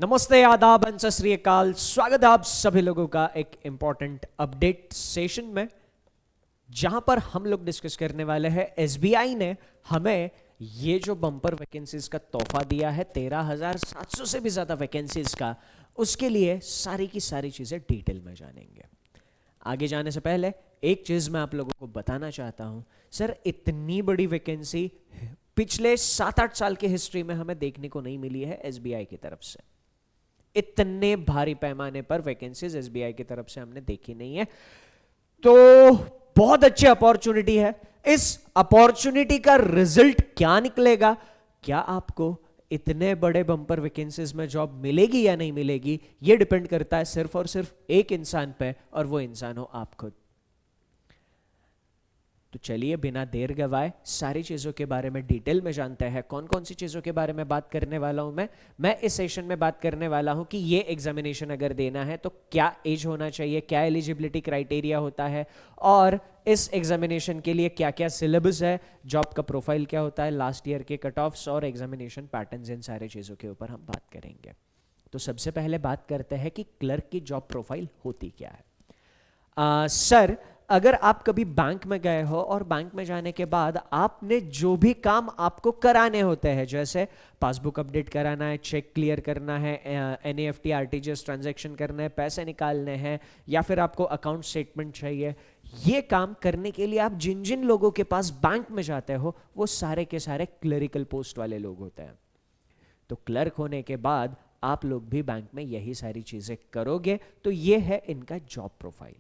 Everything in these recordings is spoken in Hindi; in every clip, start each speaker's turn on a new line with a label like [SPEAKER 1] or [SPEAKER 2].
[SPEAKER 1] नमस्ते, आदाब, सत श्री अकाल। स्वागत है आप सभी लोगों का एक इंपॉर्टेंट अपडेट सेशन में, जहां पर हम लोग डिस्कस करने वाले हैं एसबीआई ने हमें ये जो बम्पर वैकेंसीज का तोहफा दिया है 13,700 से भी ज्यादा वैकेंसीज का, उसके लिए सारी की सारी चीजें डिटेल में जानेंगे। आगे जाने से पहले एक चीज मैं आप लोगों को बताना चाहता हूं। सर, इतनी बड़ी वैकेंसी पिछले 7-8 साल की हिस्ट्री में हमें देखने को नहीं मिली है एसबीआई की तरफ से। इतने भारी पैमाने पर वैकेंसीज एसबीआई की तरफ से हमने देखी नहीं है, तो बहुत अच्छी अपॉर्चुनिटी है। इस अपॉर्चुनिटी का रिजल्ट क्या निकलेगा, क्या आपको इतने बड़े बम्पर वैकेंसीज में जॉब मिलेगी या नहीं मिलेगी, यह डिपेंड करता है सिर्फ और सिर्फ एक इंसान पे, और वो इंसान हो आप खुद। तो चलिए बिना देर गवाए सारी चीजों के बारे में डिटेल में जानते हैं। कौन कौन सी चीजों के बारे में बात करने वाला हूं मैं इस सेशन में बात करने वाला हूं कि ये एग्जामिनेशन अगर देना है तो क्या एज होना चाहिए, क्या एलिजिबिलिटी क्राइटेरिया होता है, और इस एग्जामिनेशन के लिए क्या क्या सिलेबस है, जॉब का प्रोफाइल क्या होता है, लास्ट ईयर के कट ऑफ्स और एग्जामिनेशन पैटर्न्स, इन सारे चीजों के ऊपर हम बात करेंगे। तो सबसे पहले बात करते हैं कि क्लर्क की जॉब प्रोफाइल होती क्या है। सर, अगर आप कभी बैंक में गए हो और बैंक में जाने के बाद आपने जो भी काम आपको कराने होते हैं, जैसे पासबुक अपडेट कराना है, चेक क्लियर करना है, एनईएफटी आरटीजीएस ट्रांजैक्शन करना है, पैसे निकालने हैं, या फिर आपको अकाउंट स्टेटमेंट चाहिए, ये काम करने के लिए आप जिन जिन लोगों के पास बैंक में जाते हो वो सारे के सारे क्लरिकल पोस्ट वाले लोग होते हैं। तो क्लर्क होने के बाद आप लोग भी बैंक में यही सारी चीजें करोगे। तो ये है इनका जॉब प्रोफाइल।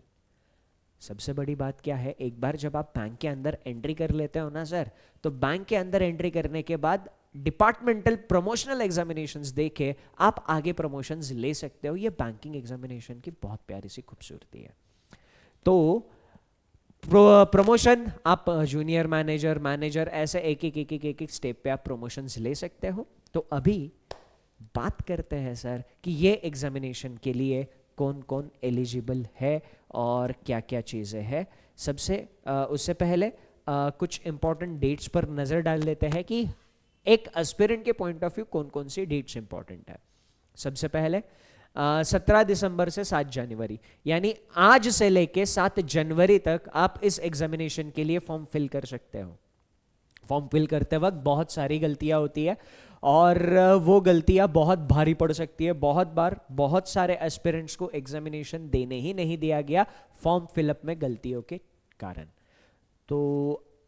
[SPEAKER 1] सबसे बड़ी बात क्या है, एक बार जब आप बैंक के अंदर एंट्री कर लेते हो ना सर, तो बैंक के अंदर एंट्री करने के बाद डिपार्टमेंटल प्रमोशनल एग्जामिनेशंस देके आप आगे प्रमोशंस ले सकते हो। ये बैंकिंग एग्जामिनेशन की बहुत प्यारी सी खूबसूरती है। तो प्रमोशन आप जूनियर मैनेजर, मैनेजर, ऐसे एक एक स्टेप पे आप प्रमोशंस ले सकते हो। तो अभी बात करते हैं सर कि ये एग्जामिनेशन के लिए कौन कौन एलिजिबल है और क्या क्या चीज़ें हैं। उससे पहले कुछ इंपॉर्टेंट डेट्स पर नज़र डाल लेते हैं कि एक एस्पिरेंट के पॉइंट ऑफ व्यू कौन कौन सी डेट्स इंपॉर्टेंट है। सबसे पहले 17 दिसंबर से 7 जनवरी, यानी आज से लेके 7 जनवरी तक आप इस एग्जामिनेशन के लिए फॉर्म फिल कर सकते हो। फॉर्म फिल करते वक्त बहुत सारी गलतियां होती है और वो गलतियां बहुत भारी पड़ सकती है। बहुत बार बहुत सारे एस्पिरेंट्स को एग्जामिनेशन देने ही नहीं दिया गया फॉर्म फिलअप में गलतियों के कारण। तो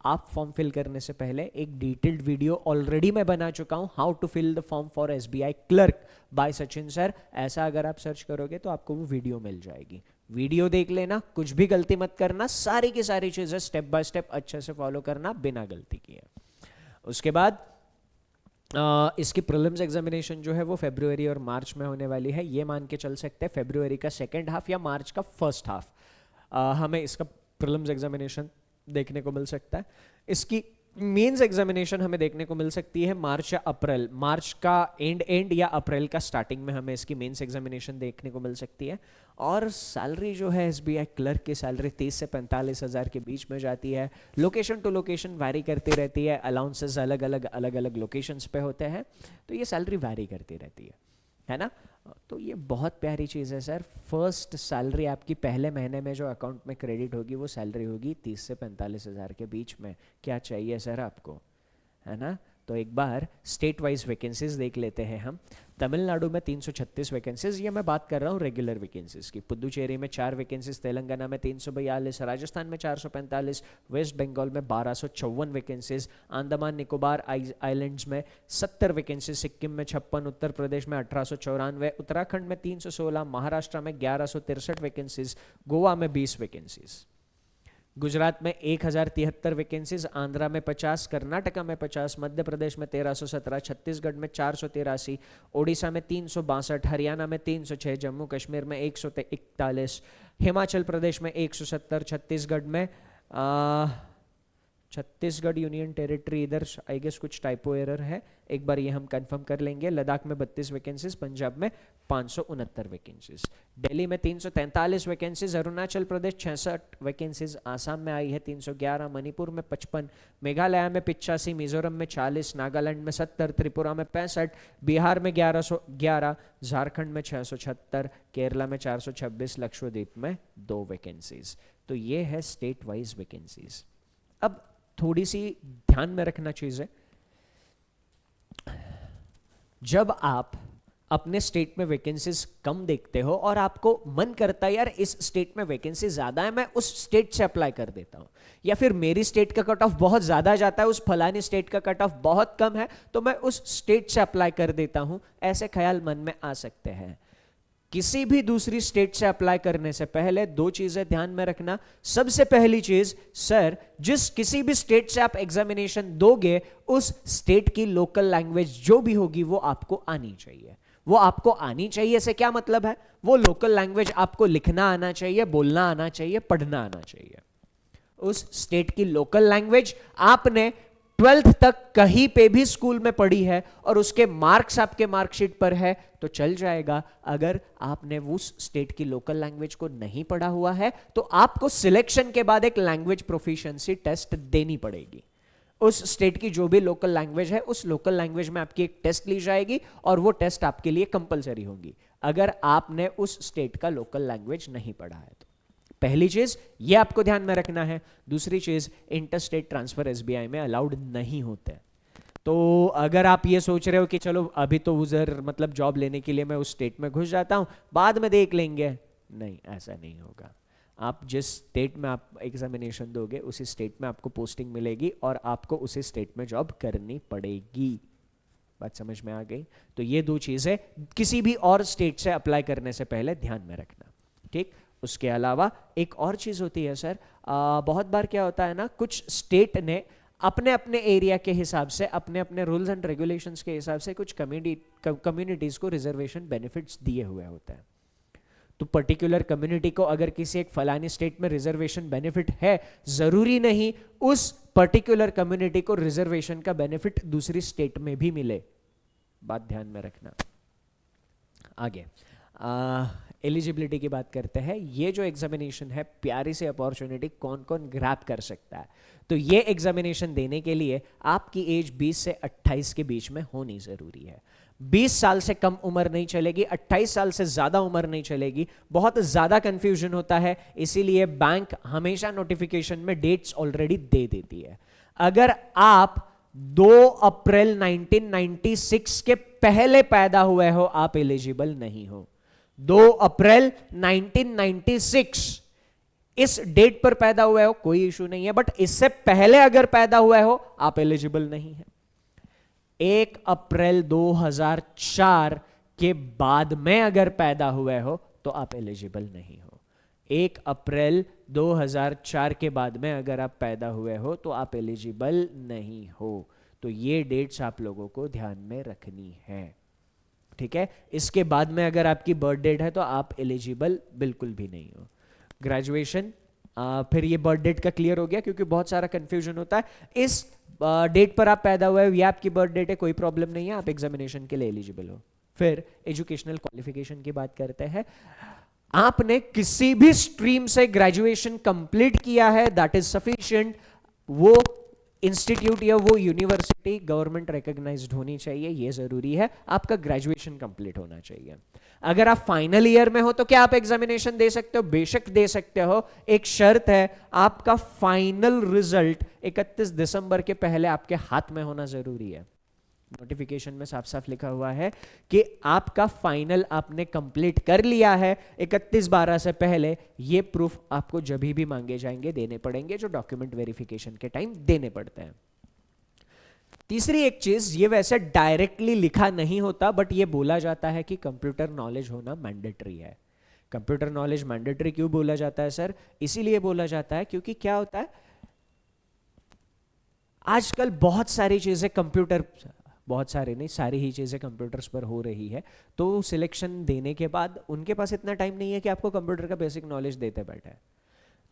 [SPEAKER 1] आप फॉर्म फिल करने से पहले एक डिटेल्ड वीडियो ऑलरेडी मैं बना चुका हूं, how to fill the form for SBI clerk by Sachin sir. ऐसा अगर आप सर्च करोगे तो आपको वो वीडियो मिल जाएगी। वीडियो देख लेना, कुछ भी गलती मत करना, सारी की सारी चीजें स्टेप बाय स्टेप अच्छे से फॉलो करना बिना गलती किए। उसके बाद इसकी प्रीलिम्स एग्जामिनेशन जो है वो फरवरी और मार्च में होने वाली है। ये मान के चल सकते हैं फरवरी का सेकेंड हाफ या मार्च का फर्स्ट हाफ हमें इसका प्रीलिम्स एग्जामिनेशन देखने को मिल सकता है। इसकी मेंस एग्जामिनेशन हमें देखने को मिल सकती है मार्च या अप्रैल, मार्च का एंड या अप्रैल का स्टार्टिंग में हमें इसकी मेंस एग्जामिनेशन देखने को मिल सकती है। और सैलरी जो है एसबीआई क्लर्क की सैलरी 30 से 45 हज़ार के बीच में जाती है। लोकेशन टू लोकेशन वैरी करती रहती है, अलाउंसेस अलग अलग लोकेशंस पे होते हैं, तो ये सैलरी वैरी करती रहती है ना। तो ये बहुत प्यारी चीज़ है सर। फर्स्ट सैलरी आपकी पहले महीने में जो अकाउंट में क्रेडिट होगी वो सैलरी होगी 30 से 45 हज़ार के बीच में। क्या चाहिए सर आपको, है ना। तो एक बार स्टेट वाइज वैकेंसीज देख लेते हैं हम। तमिलनाडु में 336 वैकेंसीज, ये मैं बात कर रहा हूँ रेगुलर वैकेंसीज की। पुदुचेरी में 4 वैकेंसीज, तेलंगाना में 342, राजस्थान में 445, वेस्ट बंगाल में 1254 वैकेंसीज, अंडमान निकोबार आइलैंड्स में 70 वैकेंसीज, सिक्किम में 56, उत्तर प्रदेश में 1894, उत्तराखंड में 316, महाराष्ट्र में 1163 वैकेंसीज, गोवा में 20 वैकेंसीज, गुजरात में 1073 वैकेंसीज, आंध्रा में 50, कर्नाटका में 50, मध्य प्रदेश में 1317, छत्तीसगढ़ में 483, ओडिशा में 362, हरियाणा में 306, जम्मू कश्मीर में 141, हिमाचल प्रदेश में 170, छत्तीसगढ़ में छत्तीसगढ़ यूनियन टेरिटरी, इधर आई गेस कुछ टाइपो एरर है, एक बार ये हम कंफर्म कर लेंगे। लद्दाख में 32 वैकेंसीज, पंजाब में 569 वैकेंसीज, दिल्ली में 343 वैकेंसीज, अरुणाचल प्रदेश 66 वैकेंसीज, आसाम में आई है 311, मणिपुर में 55, मेघालय में 85, मिजोरम में 40, नागालैंड में 70, त्रिपुरा में 65, बिहार में 1111, झारखंड में 676, केरला में 426, लक्षद्वीप में 2 वैकेंसीज। तो ये है स्टेट वाइज वैकेंसीज। अब थोड़ी सी ध्यान में रखना चीज है, जब आप अपने स्टेट में वैकेंसीज कम देखते हो और आपको मन करता है यार इस स्टेट में वैकेंसी ज्यादा है, मैं उस स्टेट से अप्लाई कर देता हूं, या फिर मेरी स्टेट का कट ऑफ बहुत ज्यादा जाता है, उस फलानी स्टेट का कट ऑफ बहुत कम है, तो मैं उस स्टेट से अप्लाई कर देता हूं, ऐसे ख्याल मन में आ सकते हैं। किसी भी दूसरी स्टेट से अप्लाई करने से पहले 2 चीजें ध्यान में रखना। सबसे पहली चीज, सर जिस किसी भी स्टेट से आप एग्जामिनेशन दोगे उस स्टेट की लोकल लैंग्वेज जो भी होगी वो आपको आनी चाहिए। वो आपको आनी चाहिए से क्या मतलब है, वो लोकल लैंग्वेज आपको लिखना आना चाहिए, बोलना आना चाहिए, पढ़ना आना चाहिए। उस स्टेट की लोकल लैंग्वेज आपने 12th तक कहीं पे भी स्कूल में पढ़ी है और उसके मार्क्स आपके मार्कशीट पर है तो चल जाएगा। अगर आपने उस स्टेट की लोकल लैंग्वेज को नहीं पढ़ा हुआ है तो आपको सिलेक्शन के बाद एक लैंग्वेज प्रोफिशिएंसी टेस्ट देनी पड़ेगी। उस स्टेट की जो भी लोकल लैंग्वेज है उस लोकल लैंग्वेज में आपकी एक टेस्ट ली जाएगी और वो टेस्ट आपके लिए कंपलसरी होगी अगर आपने उस स्टेट का लोकल लैंग्वेज नहीं पढ़ा है तो। पहली चीज ये आपको ध्यान में रखना है। दूसरी चीज, इंटरस्टेट ट्रांसफर एसबीआई में अलाउड नहीं होते। तो अगर आप ये सोच रहे हो कि चलो अभी तो उधर मतलब जॉब लेने के लिए मैं उस स्टेट में घुस जाता हूं, बाद में देख लेंगे, नहीं, ऐसा नहीं होगा। आप जिस स्टेट में आप एग्जामिनेशन दोगे उसी स्टेट में आपको पोस्टिंग मिलेगी और आपको उसी स्टेट में जॉब करनी पड़ेगी। बात समझ में आ गई? तो ये 2 चीजें किसी भी और स्टेट से अप्लाई करने से पहले ध्यान में रखना, ठीक। उसके अलावा एक और चीज होती है सर, बहुत बार क्या होता है ना, कुछ स्टेट ने अपने अपने एरिया के हिसाब से, अपने अपने रूल्स एंड रेगुलेशंस के हिसाब से कुछ कम्युनिटीज को रिजर्वेशन बेनिफिट्स दिए हुए होते हैं। तो पर्टिकुलर कम्युनिटी को अगर किसी एक फलानी स्टेट में रिजर्वेशन बेनिफिट है, जरूरी नहीं उस पर्टिकुलर कम्युनिटी को रिजर्वेशन का बेनिफिट दूसरी स्टेट में भी मिले। बात ध्यान में रखना। आगे एलिजिबिलिटी की बात करते हैं। ये जो एग्जामिनेशन है, प्यारी सी अपॉर्चुनिटी कौन कौन ग्रैब कर सकता है। तो ये एग्जामिनेशन देने के लिए आपकी एज 20 से 28 के बीच में होनी जरूरी है। 20 साल से कम उम्र नहीं चलेगी, 28 साल से ज्यादा उम्र नहीं चलेगी। बहुत ज्यादा कंफ्यूजन होता है, इसीलिए बैंक हमेशा नोटिफिकेशन में डेट्स ऑलरेडी दे देती है। अगर आप 2 अप्रैल 1996 के पहले पैदा हुए हो, आप एलिजिबल नहीं हो। 2 अप्रैल 1996 इस डेट पर पैदा हुए हो कोई इशू नहीं है, बट इससे पहले अगर पैदा हुए हो आप एलिजिबल नहीं है। 1 अप्रैल 2004 के बाद में अगर पैदा हुए हो तो आप एलिजिबल नहीं हो। 1 अप्रैल 2004 के बाद में अगर आप पैदा हुए हो तो आप एलिजिबल नहीं हो। तो ये डेट्स आप लोगों को ध्यान में रखनी है, ठीक है। इसके बाद में अगर आपकी बर्थ डेट है तो आप एलिजिबल बिल्कुल भी नहीं हो। ग्रेजुएशन, फिर ये बर्थ डेट का क्लियर हो गया क्योंकि बहुत सारा कंफ्यूजन होता है। इस डेट पर आप पैदा हुए हो, ये आपकी बर्थ डेट है, कोई प्रॉब्लम नहीं है, आप एग्जामिनेशन के लिए एलिजिबल हो। फिर एजुकेशनल क्वालिफिकेशन की बात करते हैं। आपने किसी भी स्ट्रीम से ग्रेजुएशन कंप्लीट किया है, दैट इज सफिशिएंट। वो इंस्टीट्यूट या वो यूनिवर्सिटी गवर्नमेंट रिकॉग्नाइज्ड होनी चाहिए, ये जरूरी है। आपका ग्रेजुएशन कंप्लीट होना चाहिए। अगर आप फाइनल ईयर में हो तो क्या आप एग्जामिनेशन दे सकते हो? बेशक दे सकते हो। एक शर्त है, आपका फाइनल रिजल्ट 31 दिसंबर के पहले आपके हाथ में होना जरूरी है। नोटिफिकेशन में साफ साफ लिखा हुआ है कि आपका फाइनल आपने कंप्लीट कर लिया है 31/12 से पहले। ये प्रूफ आपको जब भी मांगे जाएंगे, देने पड़ेंगे, जो डॉक्यूमेंट वेरिफिकेशन के टाइम देने पड़ते हैं। तीसरी एक चीज, ये वैसे डायरेक्टली लिखा नहीं होता बट ये बोला जाता है कि कंप्यूटर नॉलेज होना मैंडेटरी है। कंप्यूटर नॉलेज मैंडेटरी क्यों बोला जाता है सर? इसीलिए बोला जाता है क्योंकि क्या होता है, आजकल बहुत सारी चीजें कंप्यूटर, बहुत सारे नहीं, सारी ही चीज़ें कंप्यूटर्स पर हो रही है। तो सिलेक्शन देने के बाद उनके पास इतना टाइम नहीं है कि आपको कंप्यूटर का बेसिक नॉलेज देते बैठे।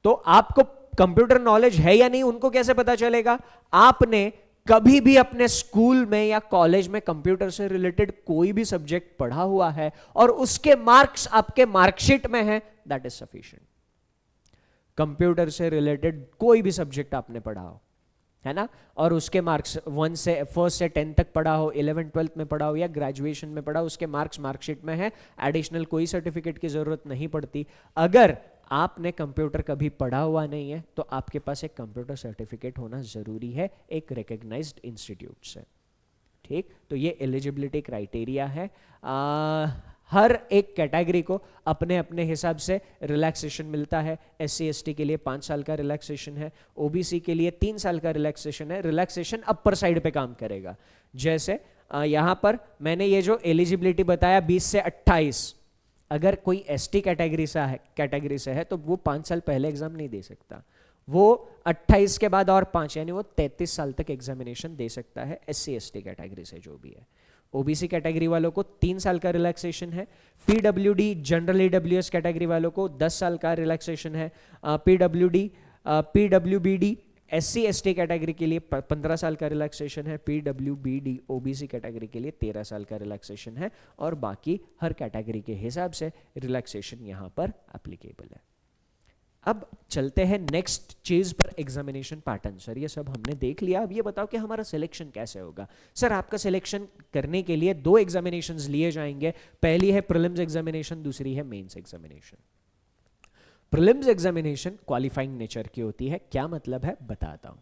[SPEAKER 1] तो आपको कंप्यूटर नॉलेज है या नहीं उनको कैसे पता चलेगा? आपने कभी भी अपने स्कूल में या कॉलेज में कंप्यूटर से रिलेटेड कोई भी सब्जेक्ट पढ़ा हुआ है और उसके मार्क्स आपके मार्कशीट में है, दैट इज सफिशिएंट। कंप्यूटर से रिलेटेड कोई भी सब्जेक्ट आपने पढ़ा हो, है ना, और उसके मार्क्स 1 से 1 से 10 तक पढ़ा हो, 11 12 में पढ़ा हो या ग्रेजुएशन में पढ़ा हो, उसके मार्क्स मार्कशीट में है, एडिशनल कोई सर्टिफिकेट की जरूरत नहीं पड़ती। अगर आपने कंप्यूटर कभी पढ़ा हुआ नहीं है तो आपके पास एक कंप्यूटर सर्टिफिकेट होना जरूरी है एक रिकॉग्नाइज्ड इंस्टीट्यूट से। ठीक, तो ये एलिजिबिलिटी क्राइटेरिया है। हर एक कैटेगरी को अपने अपने हिसाब से रिलैक्सेशन मिलता है। SC ST के लिए 5 साल का रिलैक्सेशन है, OBC के लिए 3 साल का रिलैक्सेशन है। रिलैक्सेशन अपर साइड पे काम करेगा। जैसे यहाँ पर मैंने ये जो एलिजिबिलिटी बताया 20 से 28, अगर कोई ST कैटेगरी से है तो वो 5 साल पहले एग्जाम नहीं दे सकता, वो 28 के बाद और 5 यानी वो 33 साल तक एग्जामिनेशन दे सकता है SC ST कैटेगरी से जो भी है। OBC कैटेगरी वालों को 3 साल का रिलैक्सेशन है। PWD जनरल EWS कैटेगरी वालों को 10 साल का रिलैक्सेशन है। PWBD SC ST कैटेगरी के लिए 15 साल का रिलैक्सेशन है। PWBD OBC कैटेगरी के लिए 13 साल का रिलैक्सेशन है। और बाकी हर कैटेगरी के हिसाब से रिलैक्सेशन यहाँ पर एप्लीकेबल है। अब चलते हैं नेक्स्ट चीज पर, एग्जामिनेशन पैटर्न। सर ये सब हमने देख लिया, अब ये बताओ कि हमारा सिलेक्शन कैसे होगा। सर आपका सिलेक्शन करने के लिए 2 एग्जामिनेशंस लिए जाएंगे, पहली है प्रीलिम्स एग्जामिनेशन, दूसरी है mains examination. Prelims examination qualifying nature की होती है। क्या मतलब है बताता हूं।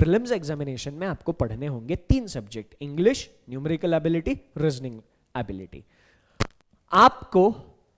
[SPEAKER 1] प्रीलिम्स एग्जामिनेशन में आपको पढ़ने होंगे 3 subject, English, numerical ability, reasoning ability. आपको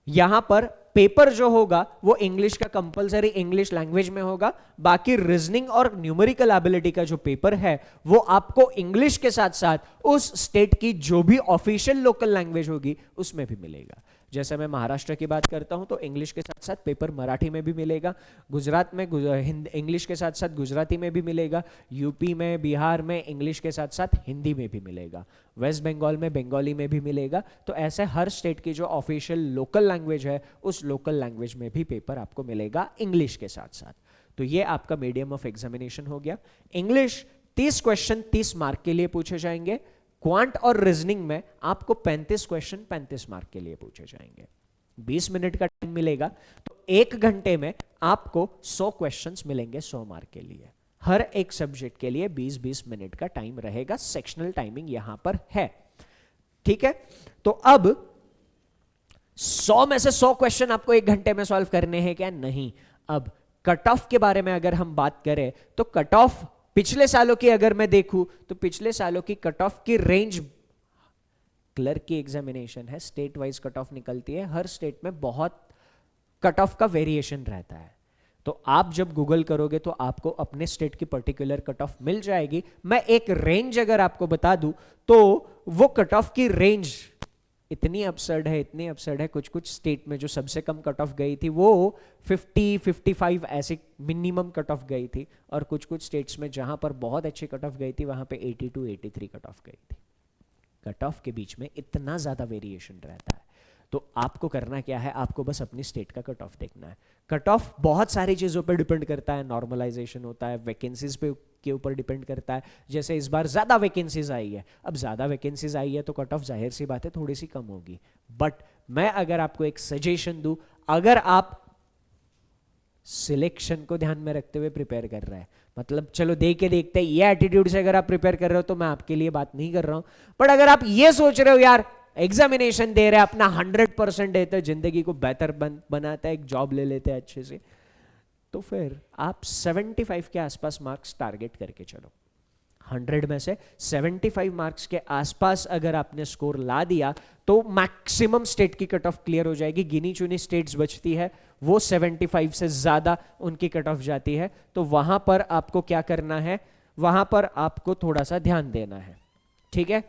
[SPEAKER 1] यहां पर पेपर जो होगा वो इंग्लिश का कंपलसरी इंग्लिश लैंग्वेज में होगा, बाकी रीजनिंग और न्यूमेरिकल एबिलिटी का जो पेपर है वो आपको इंग्लिश के साथ साथ उस स्टेट की जो भी ऑफिशियल लोकल लैंग्वेज होगी उसमें भी मिलेगा। जैसे मैं महाराष्ट्र की बात करता हूं तो इंग्लिश के साथ साथ पेपर मराठी में भी मिलेगा, गुजरात में इंग्लिश के साथ साथ गुजराती में भी मिलेगा, यूपी में बिहार में इंग्लिश के साथ साथ हिंदी में भी मिलेगा, वेस्ट बंगाल में बंगाली में भी मिलेगा। तो ऐसे हर स्टेट की जो ऑफिशियल लोकल लैंग्वेज है उस लोकल लैंग्वेज में भी पेपर आपको मिलेगा इंग्लिश के साथ साथ। तो ये आपका मीडियम ऑफ एग्जामिनेशन हो गया। इंग्लिश 30 क्वेश्चन 30 मार्क के लिए पूछे जाएंगे। क्वांट और रीजनिंग में आपको 35 क्वेश्चन 35 मार्क के लिए पूछे जाएंगे। 20 मिनट का टाइम मिलेगा, तो 1 घंटे में आपको 100 क्वेश्चंस मिलेंगे 100 मार्क के लिए। हर एक सब्जेक्ट के लिए 20-20 मिनट का टाइम रहेगा, सेक्शनल टाइमिंग यहां पर है। ठीक है, तो अब 100 में से 100 क्वेश्चन आपको 1 घंटे में सॉल्व करने हैं क्या? नहीं। अब कट ऑफ के बारे में अगर हम बात करें तो कट ऑफ पिछले सालों की अगर मैं देखूं तो पिछले सालों की कट ऑफ की रेंज, क्लर्क की एग्जामिनेशन है, स्टेट वाइज कट ऑफ निकलती है, हर स्टेट में बहुत कट ऑफ का वेरिएशन रहता है। तो आप जब गूगल करोगे तो आपको अपने स्टेट की पर्टिकुलर कट ऑफ मिल जाएगी। मैं एक रेंज अगर आपको बता दूं तो वो कट ऑफ की रेंज इतनी अपसर्ड है, कुछ कुछ स्टेट में जो सबसे कम कट ऑफ गई थी वो 50-55 ऐसे मिनिमम कट ऑफ गई थी, और कुछ कुछ स्टेट्स में जहां पर बहुत अच्छी कट ऑफ गई थी वहां पे 82-83 कट ऑफ गई थी। कट ऑफ के बीच में इतना ज्यादा वेरिएशन रहता है। तो आपको करना क्या है, आपको बस अपनी स्टेट का कट ऑफ देखना है। कट ऑफ बहुत सारी चीजों पर डिपेंड करता है, नॉर्मलाइजेशन होता है, वैकेंसीज पे के ऊपर डिपेंड करता है। जैसे इस बार ज्यादा वैकेंसीज आई है, अब ज्यादा वैकेंसीज आई है तो कट ऑफ जाहिर सी बात है थोड़ी सी कम होगी। बट मैं अगर आपको एक सजेशन दूं, अगर आप सिलेक्शन को ध्यान में रखते हुए प्रिपेयर कर रहे हैं, मतलब चलो देख के देखते हैं, ये एटीट्यूड से अगर आप प्रिपेयर कर रहे हो तो मैं आपके लिए बात नहीं कर रहा हूं। बट अगर आप ये सोच रहे हो यार एग्जामिनेशन दे रहे हैं, अपना 100% देते हैं, जिंदगी को बेहतर बनाता है, एक जॉब ले लेते हैं अच्छे से, तो फिर आप 75 के आसपास मार्क्स टारगेट करके चलो। 100 में से 75 मार्क्स के आसपास अगर आपने स्कोर ला दिया तो मैक्सिमम स्टेट की कट ऑफ क्लियर हो जाएगी। गिनी चुनी स्टेट्स बचती है, वो 75 से ज्यादा उनकी कट ऑफ जाती है। तो वहां पर आपको क्या करना है, वहां पर आपको थोड़ा सा ध्यान देना है। ठीक है,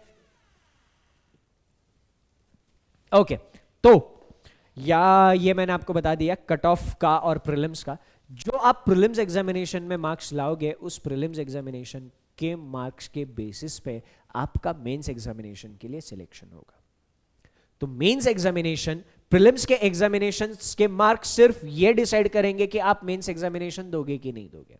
[SPEAKER 1] ओके। तो या ये मैंने आपको बता दिया कट ऑफ का और प्रीलिम्स का। जो आप प्रीलिम्स एग्जामिनेशन में मार्क्स लाओगे, उस प्रीलिम्स एग्जामिनेशन के मार्क्स के बेसिस पे आपका मेंस एग्जामिनेशन के लिए सिलेक्शन होगा। तो मेंस एग्जामिनेशन प्रीलिम्स के एग्जामिनेशन के मार्क्स सिर्फ ये डिसाइड करेंगे कि आप मेंस एग्जामिनेशन दोगे कि नहीं दोगे।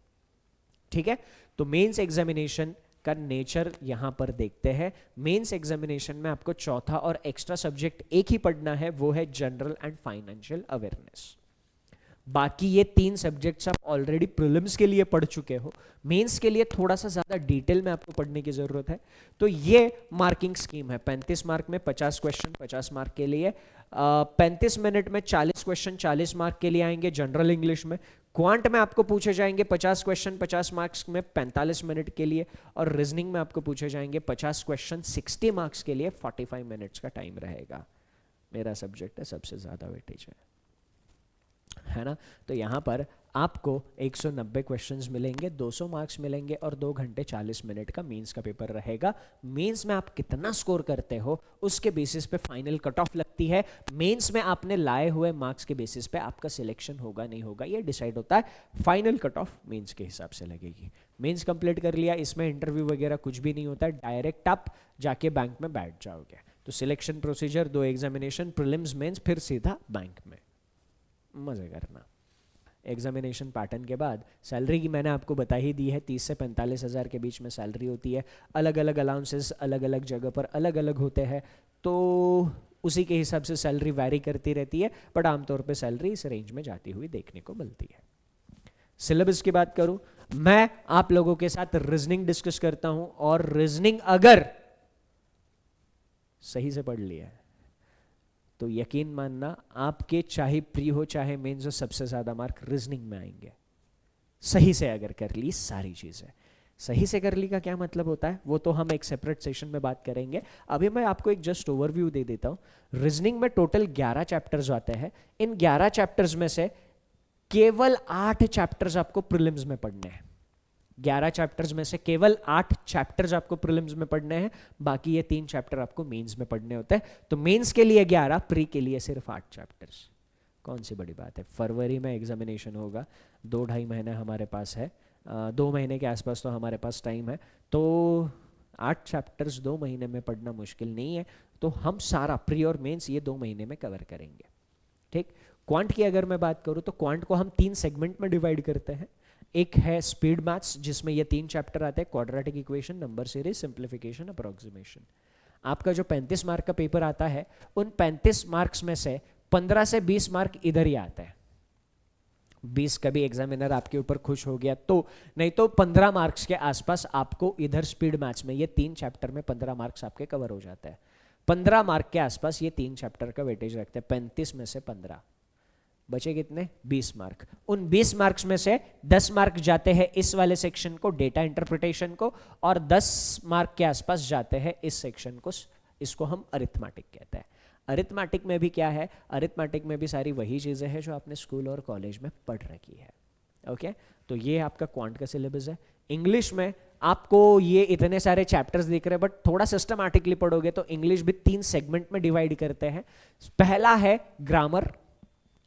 [SPEAKER 1] ठीक है, तो मेंस एग्जामिनेशन का नेचर यहां पर देखते हैं। मेंस एग्जामिनेशन में आपको चौथा और एक्स्ट्रा सब्जेक्ट एक ही पढ़ना है, वो है जनरल एंड फाइनेंशियल अवेयरनेस। बाकी ये 3 सब्जेक्ट्स आप ऑलरेडी प्रीलिम्स के लिए पढ़ चुके हो, मेंस के लिए थोड़ा सा ज्यादा डिटेल में आपको पढ़ने की जरूरत है। तो ये मार्किंग स्कीम है, 35 मार्क में 50 क्वेश्चन 50 मार्क के लिए, 35 मिनट में 40 क्वेश्चन 40 मार्क के लिए आएंगे जनरल इंग्लिश में। क्वांट में आपको पूछे जाएंगे 50 क्वेश्चन 50 मार्क्स में 45 मिनट के लिए, और रीजनिंग में आपको पूछे जाएंगे 50 क्वेश्चन 60 मार्क्स के लिए 45 मिनट्स का टाइम रहेगा। मेरा सब्जेक्ट है, सबसे ज्यादा वेटेज है ना। तो यहां पर आपको 190 क्वेश्चंस मिलेंगे, 200 मार्क्स मिलेंगे, और 2 घंटे 40 मिनट का मेंस का पेपर रहेगा। मेंस में आप कितना स्कोर करते हो उसके बेसिस पे फाइनल कट ऑफ लगती है। मेंस में आपने लाए हुए मार्क्स के बेसिस पे आपका सिलेक्शन होगा नहीं होगा ये डिसाइड होता है। फाइनल कट ऑफ मेंस के हिसाब से लगेगी। मेंस कंप्लीट कर लिया, इसमें इंटरव्यू वगैरह कुछ भी नहीं होता है, डायरेक्ट आप जाके बैंक में बैठ जाओगे। तो selection procedure 2 examination, prelims mains, फिर सीधा बैंक में मजे करना। एग्जामिनेशन पैटर्न के बाद सैलरी की मैंने आपको बता ही दी है, 30 से 45 हज़ार के बीच में सैलरी होती है। अलग अलग अलाउंसेस अलग अलग जगह पर अलग अलग होते हैं, तो उसी के हिसाब से सैलरी वैरी करती रहती है, बट आमतौर पे सैलरी इस रेंज में जाती हुई देखने को मिलती है। सिलेबस की बात करूं, मैं आप लोगों के साथ रीजनिंग डिस्कस करता हूं, और रीजनिंग अगर सही से पढ़ लिया है तो यकीन मानना आपके चाहे प्री हो चाहे मेंस हो, सबसे ज्यादा मार्क रीजनिंग में आएंगे। सही से अगर कर ली सारी चीजें। सही से कर ली का क्या मतलब होता है वो तो हम एक सेपरेट सेशन में बात करेंगे। अभी मैं आपको एक जस्ट ओवरव्यू दे देता हूं। रीजनिंग में टोटल 11 चैप्टर्स आते हैं। इन 11 चैप्टर्स में से केवल 8 चैप्टर्स आपको प्रीलिम्स में पढ़ने हैं। 11 चैप्टर्स में से केवल 8 चैप्टर्स आपको प्रीलिम्स में पढ़ने हैं, बाकी ये 3 चैप्टर आपको मेंस में पढ़ने होते हैं। तो मेंस के लिए 11, प्री के लिए सिर्फ 8 चैप्टर्स। कौन सी बड़ी बात है, फरवरी में एग्जामिनेशन होगा, 2-2.5 महीने हमारे पास है, 2 महीने के आसपास तो हमारे पास टाइम है। तो 8 चैप्टर्स 2 महीने में पढ़ना मुश्किल नहीं है। तो हम सारा प्री और मेंस ये 2 महीने में कवर करेंगे। ठीक, क्वांट की अगर मैं बात करूं तो क्वांट को हम 3 सेगमेंट में डिवाइड करते हैं। एक है स्पीड मैथ्स, जिसमें ये 3 चैप्टर आते हैं, quadratic equation, number series, simplification, approximation. आपका जो 35 मार्क का पेपर आता है, उन 35 मार्क्स में से 15 से 20 मार्क इधर ही आता है। 20 कभी एग्जामिनर आपके ऊपर खुश हो गया तो, नहीं तो 15 मार्क्स के आसपास आपको इधर स्पीड मैथ्स में ये 3 चैप्टर में 15 मार्क्स आपके कवर हो जाते हैं। 15 मार्क के आसपास ये 3 चैप्टर का वेटेज रखते हैं। 35 में से 15 बचे कितने, 20 मार्क। उन 20 मार्क्स में से 10 मार्क जाते हैं इस वाले सेक्शन को, डेटा इंटरप्रिटेशन को, और 10 मार्क के आसपास जाते हैं इस सेक्शन को, इसको हम अरिथमेटिक कहते हैं। अरिथमेटिक में भी क्या है, अरिथमेटिक में भी सारी वही चीजें हैं जो आपने स्कूल और कॉलेज में पढ़ रखी है। ओके, तो ये आपका क्वांट का सिलेबस है। इंग्लिश में आपको ये इतने सारे चैप्टर्स दिख रहे हैं, बट थोड़ा सिस्टमैटिकली पढ़ोगे तो इंग्लिश भी 3 सेगमेंट में डिवाइड करते हैं। पहला है ग्रामर,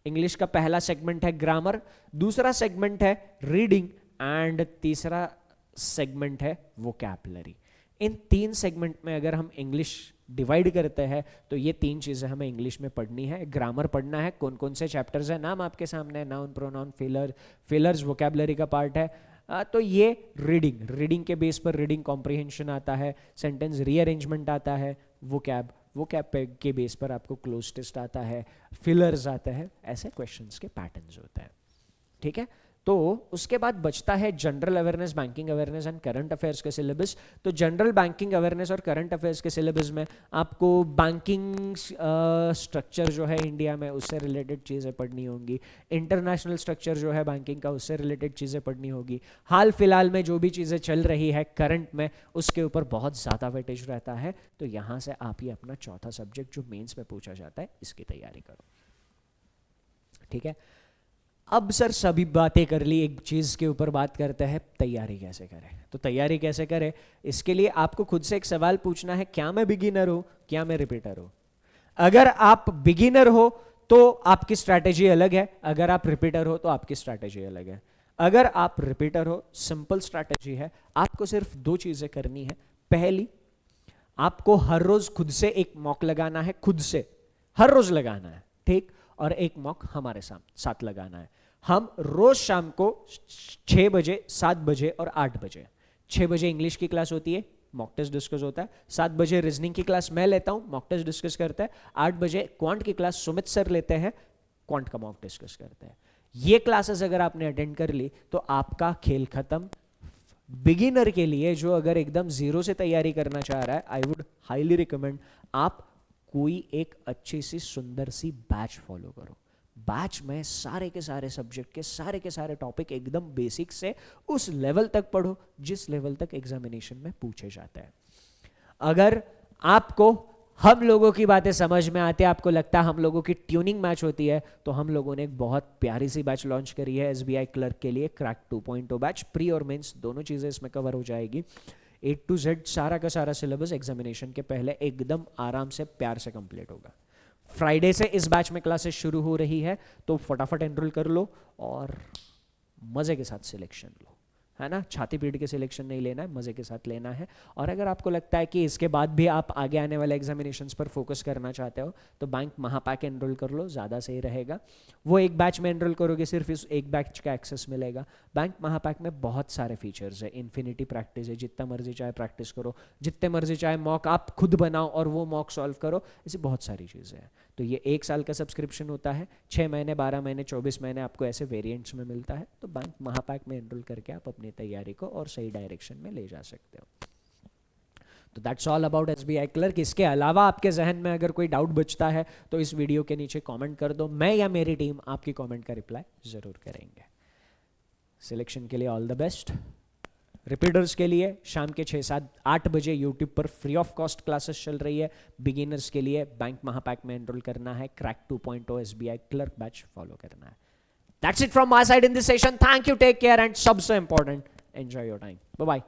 [SPEAKER 1] इंग्लिश का पहला सेगमेंट है ग्रामर, दूसरा सेगमेंट है रीडिंग, एंड तीसरा सेगमेंट है वोकैबुलरी। इन 3 सेगमेंट में अगर हम इंग्लिश डिवाइड करते हैं तो ये 3 चीजें हमें इंग्लिश में पढ़नी है। ग्रामर पढ़ना है, कौन कौन से चैप्टर्स है, नाम आपके सामने है, नाउन, प्रोनाउन, फिलर्स वोकैबुलरी का पार्ट है। तो ये रीडिंग के बेस पर रीडिंग कॉम्प्रिहेंशन आता है, सेंटेंस रीअरेंजमेंट आता है, वोकैब के बेस पर आपको क्लोज टेस्ट आता है, फिलर्स आता है, ऐसे क्वेश्चंस के पैटर्न्स होते हैं। ठीक है, तो उसके बाद बचता है general awareness, banking awareness and current affairs के सिलेबस। तो जनरल बैंकिंग अवेयरनेस और करंट अफेयर्स के सिलेबस में आपको बैंकिंग स्ट्रक्चर जो है इंडिया में उससे रिलेटेड चीज़ें पढ़नी होंगी, इंटरनेशनल स्ट्रक्चर जो है बैंकिंग का उससे रिलेटेड चीज़ें पढ़नी होगी, हाल फिलहाल में जो भी चीज़ें चल रही है करंट में उसके ऊपर बहुत ज़्यादा वेटेज रहता है। तो यहाँ से आप ही अपना चौथा सब्जेक्ट जो मेंस में पूछा जाता है इसकी तैयारी करो। ठीक है, अब सर सभी बातें कर ली, एक चीज के ऊपर बात करते हैं, तैयारी कैसे करें। तो तैयारी कैसे करें, इसके लिए आपको खुद से एक सवाल पूछना है, क्या मैं बिगिनर हूं, क्या मैं रिपीटर हूं। अगर आप बिगिनर हो तो आपकी स्ट्रैटेजी अलग है, अगर आप रिपीटर हो तो आपकी स्ट्रैटेजी अलग है। अगर आप रिपीटर हो, सिंपल स्ट्रैटेजी है, आपको सिर्फ 2 चीजें करनी है। पहली, आपको हर रोज खुद से एक मॉक लगाना है, खुद से हर रोज लगाना है। ठीक, और एक मॉक हमारे साथ लगाना है। हम रोज शाम को 6 बजे, 7 बजे और 8 बजे, 6 बजे इंग्लिश की क्लास होती है, मॉक टेस्ट डिस्कस होता है, 7 बजे रीजनिंग की क्लास मैं लेता हूं, मॉक टेस्ट डिस्कस करता है, 8 बजे क्वांट की क्लास सुमित सर लेते हैं, क्वांट का मॉक डिस्कस करते हैं। ये क्लासेस अगर आपने अटेंड कर ली तो आपका खेल खत्म। बिगिनर के लिए जो अगर एकदम जीरो से तैयारी करना चाह रहा है, आई वुड हाईली रिकमेंड आप कोई एक अच्छी सी सुंदर सी बैच फॉलो करो। बैच में सारे के सारे टॉपिक एकदम बेसिक से उस लेवल तक पढ़ो जिस लेवल तक एग्जामिनेशन में पूछे जाते हैं। अगर आपको हम लोगों की बातें समझ में आती है, आपको लगता है हम लोगों की ट्यूनिंग मैच होती है, तो हम लोगों ने एक बहुत प्यारी सी बैच लॉन्च करी है एसबीआई क्लर्क के लिए, क्रैक 2.0 बैच। प्री और मेंस दोनों चीजें इसमें कवर हो जाएगी। A to Z सारा का सारा सिलेबस एग्जामिनेशन के पहले एकदम आराम से प्यार से कंप्लीट होगा। फ्राइडे से इस बैच में क्लासेस शुरू हो रही है, तो फटाफट एनरोल कर लो और मजे के साथ सिलेक्शन लो, है ना। छाती पीट के सिलेक्शन नहीं लेना है, मजे के साथ लेना है। और अगर आपको लगता है कि इसके बाद भी आप आगे आने वाले एग्जामिनेशंस पर फोकस करना चाहते हो, तो बैंक महापैक एनरोल कर लो, ज़्यादा सही रहेगा। वो एक बैच में एनरोल करोगे, सिर्फ इस एक बैच का एक्सेस मिलेगा। बैंक महापैक में बहुत सारे फीचर्स है, इन्फिनिटी प्रैक्टिस है, जितना मर्जी चाहे प्रैक्टिस करो, जितने मर्जी चाहे मॉक आप खुद बनाओ और वो मॉक सॉल्व करो, ऐसी बहुत सारी चीज़ें हैं। तो ये 1 साल का सब्सक्रिप्शन होता है, 6 महीने, 12 महीने, 24 महीने आपको ऐसे वेरिएंट्स में मिलता है। तो बैंक महापैक में एनरोल करके आप अपनी तैयारी को और सही डायरेक्शन में ले जा सकते हो। तो that's all about SBI clerk. इसके अलावा आपके जहन में अगर कोई डाउट बचता है तो इस वीडियो के नीचे कमेंट कर दो, मैं या मेरी टीम आपकी कमेंट का रिप्लाई जरूर करेंगे। सिलेक्शन के लिए ऑल द बेस्ट। रिपीटर्स के लिए शाम के 6, 7, 8 बजे यूट्यूब पर फ्री ऑफ कॉस्ट क्लासेस चल रही है। बिगिनर्स के लिए बैंक महापैक में एनरोल करना है, crack 2.0 SBI clerk batch follow करना है। That's it from my side in this session. Thank you, take care, and सबसे important, enjoy your time. Bye bye.